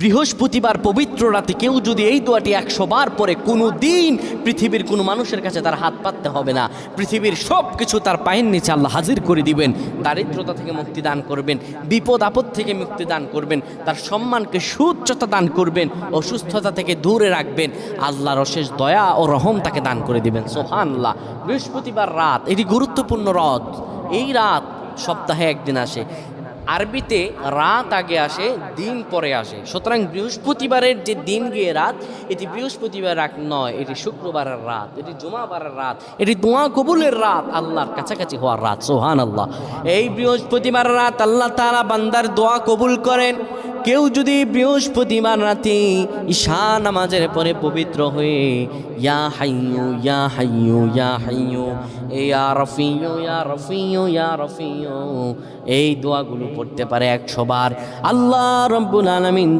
বৃহস্পতিবার পবিত্র রাতে কেউ যদি এই দোয়াটি 100 বার পরে কোনো দিন পৃথিবীর কোনো মানুষের কাছে তার হাত পাততে হবে না। পৃথিবীর সব কিছু তার পায়ের নিচে আল্লাহ হাজির করে দিবেন। দারিদ্রতা থেকে মুক্তি দান করবেন, বিপদ আপদ থেকে মুক্তি দান করবেন, তার সম্মানকে সুউচ্চতা দান করবেন, অসুস্থতা থেকে দূরে রাখবেন। আল্লাহর অশেষ দয়া ও রহম তাকে দান করে দিবেন। সুবহানাল্লাহ। বৃহস্পতিবার রাত এটি গুরুত্বপূর্ণ রাত। এই রাত সপ্তাহে একদিন আসে। আরবিতে রাত আগে আসে, দিন পরে আসে। সুতরাং বৃহস্পতিবারের যে দিন গিয়ে রাত, এটি বৃহস্পতিবার রাত নয়, এটি শুক্রবারের রাত, এটি জুমাবারের রাত, এটি দোয়া কবুলের রাত, আল্লাহর কাছাকাছি হওয়ার রাত। সুবহানাল্লাহ। এই বৃহস্পতিবার রাত আল্লাহ তাআলা বান্দার দোয়া কবুল করেন। কেউ যদি বৃহস্পতিবার রাতে ঈশা নামাজের পরে পবিত্র হয়ে ইয়া হাইয়ু ইয়া হাইয়ু ইয়া হাইয়ু ইয়া রফিয়ু ইয়া রফিয়ু ইয়া রফিয়ু এই দোয়াগুলো পড়তে পারে 100 বার, আল্লাহ রাব্বুল আলামিন